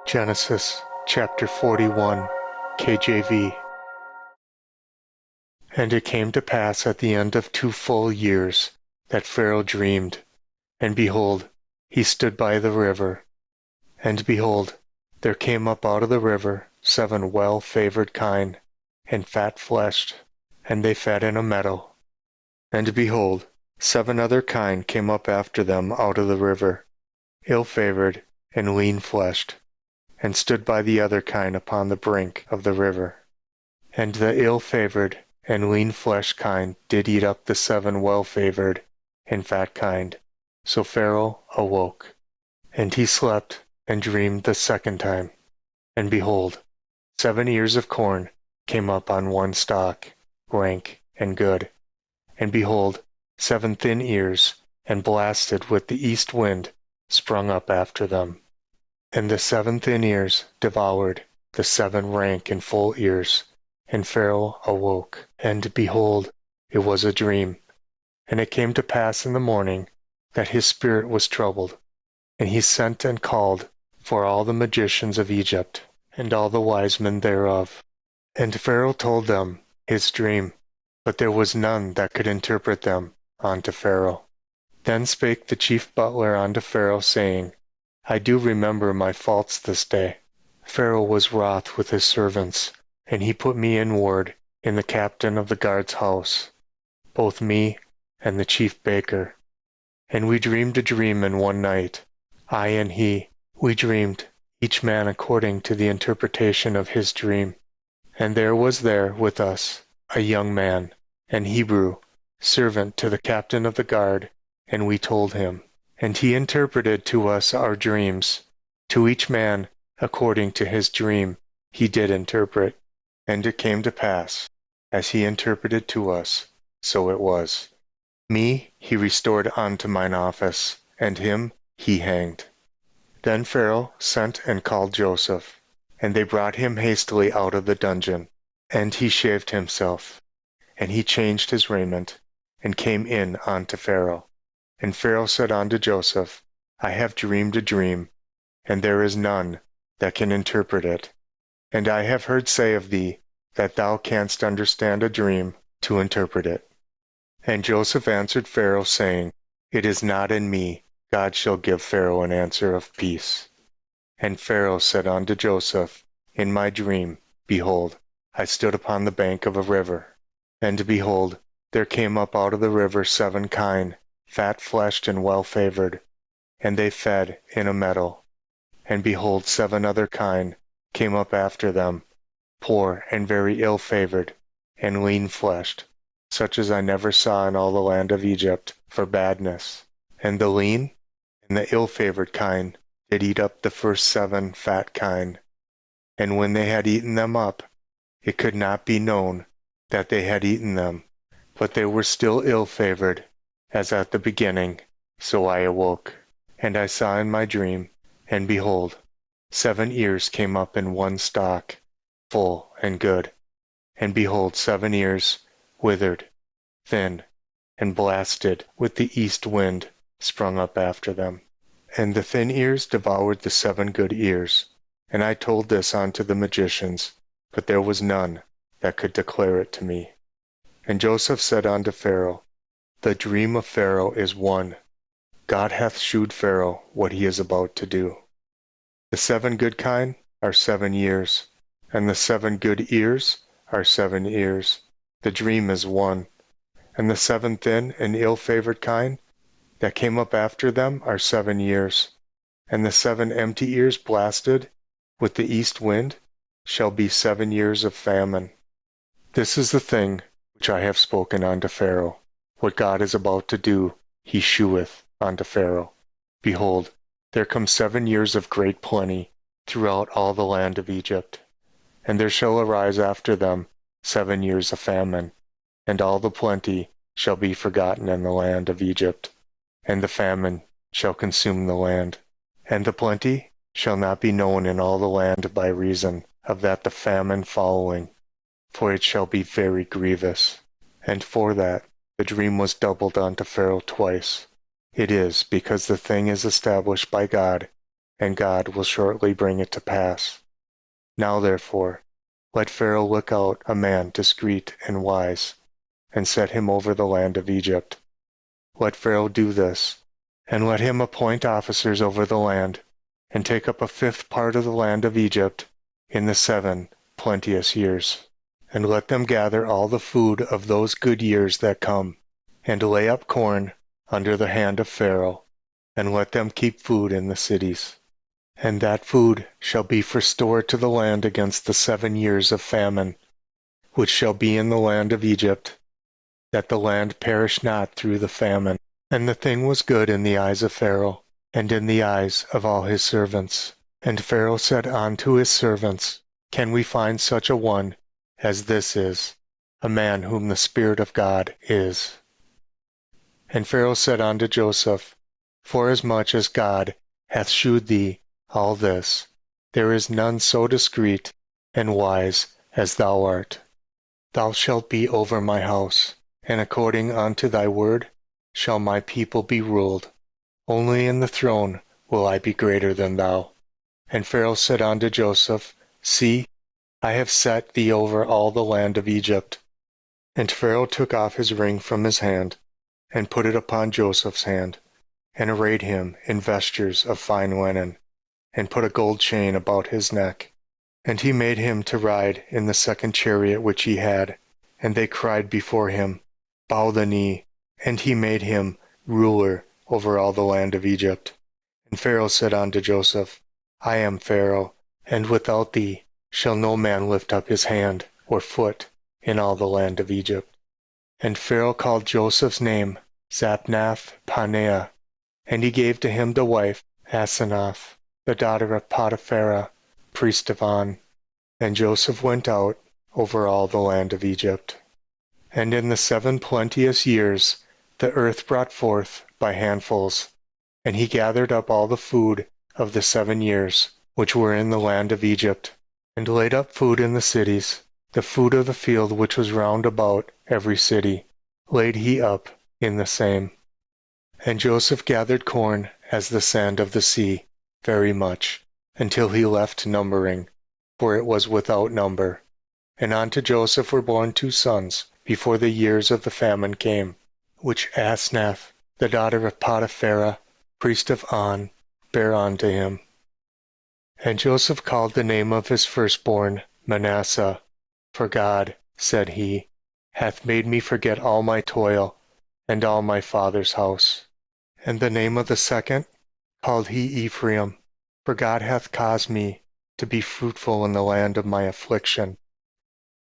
Genesis chapter 41, KJV. And it came to pass at the end of 2 full years that Pharaoh dreamed, and behold, he stood by the river. And behold, there came up out of the river 7 well-favored kine, and fat-fleshed, and they fed in a meadow. And behold, 7 other kine came up after them out of the river, ill-favored and lean-fleshed, and stood by the other kine upon the brink of the river. And the ill-favored and lean-fleshed kine did eat up the 7 well-favored and fat kine. So Pharaoh awoke, and he slept and dreamed the second time. And behold, 7 ears of corn came up on one stalk, rank and good. And behold, 7 thin ears, and blasted with the east wind, sprung up after them. And the 7 thin ears devoured the 7 rank and full ears. And Pharaoh awoke, and behold, it was a dream. And it came to pass in the morning that his spirit was troubled, and he sent and called for all the magicians of Egypt, and all the wise men thereof. And Pharaoh told them his dream, but there was none that could interpret them unto Pharaoh. Then spake the chief butler unto Pharaoh, saying, I do remember my faults this day. Pharaoh was wroth with his servants, and he put me in ward in the captain of the guard's house, both me and the chief baker. And we dreamed a dream in one night, I and he. We dreamed, each man according to the interpretation of his dream. And there was there with us a young man, an Hebrew, servant to the captain of the guard, and we told him. And he interpreted to us our dreams. To each man according to his dream he did interpret. And it came to pass, as he interpreted to us, so it was. Me he restored unto mine office, and him he hanged. Then Pharaoh sent and called Joseph, and they brought him hastily out of the dungeon. And he shaved himself, and he changed his raiment, and came in unto Pharaoh. And Pharaoh said unto Joseph, I have dreamed a dream, and there is none that can interpret it. And I have heard say of thee, that thou canst understand a dream to interpret it. And Joseph answered Pharaoh, saying, It is not in me. God shall give Pharaoh an answer of peace. And Pharaoh said unto Joseph, In my dream, behold, I stood upon the bank of a river. And behold, there came up out of the river 7 kine, fat-fleshed and well-favored, and they fed in a meadow. And behold, 7 other kine came up after them, poor and very ill-favored, and lean-fleshed, such as I never saw in all the land of Egypt, for badness. And the lean and the ill-favored kine did eat up the first 7 fat kine. And when they had eaten them up, it could not be known that they had eaten them, but they were still ill-favored, as at the beginning. So I awoke, and I saw in my dream, and behold, 7 ears came up in one stalk, full and good. And behold, 7 ears withered, thin, and blasted with the east wind, sprung up after them. And the thin ears devoured the 7 good ears. And I told this unto the magicians, but there was none that could declare it to me. And Joseph said unto Pharaoh, The dream of Pharaoh is one. God hath shewed Pharaoh what he is about to do. The 7 good kine are 7 years, and the 7 good ears are 7 ears. The dream is one. And the 7 thin and ill-favored kine that came up after them are 7 years. And the 7 empty ears blasted with the east wind shall be 7 years of famine. This is the thing which I have spoken unto Pharaoh. What God is about to do, he sheweth unto Pharaoh. Behold, there come 7 years of great plenty throughout all the land of Egypt. And there shall arise after them 7 years of famine, and all the plenty shall be forgotten in the land of Egypt, and the famine shall consume the land. And the plenty shall not be known in all the land by reason of that the famine following, for it shall be very grievous. And for that the dream was doubled unto Pharaoh twice. It is because the thing is established by God, and God will shortly bring it to pass. Now therefore, let Pharaoh look out a man discreet and wise, and set him over the land of Egypt. Let Pharaoh do this, and let him appoint officers over the land, and take up a fifth part of the land of Egypt in the 7 plenteous years. And let them gather all the food of those good years that come, and lay up corn under the hand of Pharaoh, and let them keep food in the cities. And that food shall be for store to the land against the 7 years of famine, which shall be in the land of Egypt, that the land perish not through the famine. And the thing was good in the eyes of Pharaoh, and in the eyes of all his servants. And Pharaoh said unto his servants, Can we find such a one as this is, a man whom the Spirit of God is? And Pharaoh said unto Joseph, Forasmuch as God hath shewed thee all this, there is none so discreet and wise as thou art. Thou shalt be over my house, and according unto thy word shall my people be ruled. Only in the throne will I be greater than thou. And Pharaoh said unto Joseph, See, I have set thee over all the land of Egypt. And Pharaoh took off his ring from his hand, and put it upon Joseph's hand, and arrayed him in vestures of fine linen, and put a gold chain about his neck. And he made him to ride in the second chariot which he had, and they cried before him, Bow the knee. And he made him ruler over all the land of Egypt. And Pharaoh said unto Joseph, I am Pharaoh, and without thee shall no man lift up his hand or foot in all the land of Egypt. And Pharaoh called Joseph's name Zaphnath-Paaneah, and he gave to him the wife Asenath, the daughter of Potiphera, priest of On. And Joseph went out over all the land of Egypt. And in the 7 plenteous years the earth brought forth by handfuls, and he gathered up all the food of the 7 years which were in the land of Egypt, and laid up food in the cities. The food of the field which was round about every city laid he up in the same. And Joseph gathered corn as the sand of the sea, very much, until he left numbering, for it was without number. And unto Joseph were born 2 sons before the years of the famine came, which Asenath, the daughter of Potiphera, priest of On, bare unto him. And Joseph called the name of his firstborn Manasseh, for God, said he, hath made me forget all my toil and all my father's house. And the name of the second called he Ephraim, for God hath caused me to be fruitful in the land of my affliction.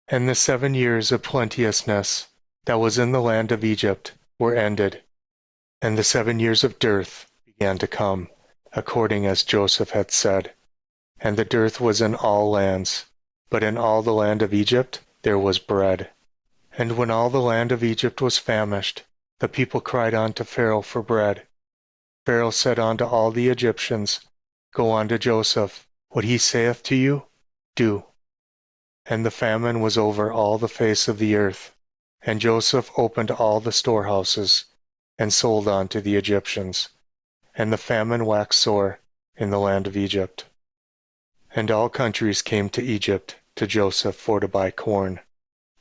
And the 7 years of plenteousness that was in the land of Egypt were ended, and the 7 years of dearth began to come, according as Joseph had said. And the dearth was in all lands, but in all the land of Egypt there was bread. And when all the land of Egypt was famished, the people cried unto Pharaoh for bread. Pharaoh said unto all the Egyptians, Go unto Joseph, what he saith to you, do. And the famine was over all the face of the earth, and Joseph opened all the storehouses, and sold unto the Egyptians. And the famine waxed sore in the land of Egypt. And all countries came to Egypt to Joseph for to buy corn,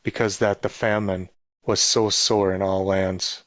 because that the famine was so sore in all lands.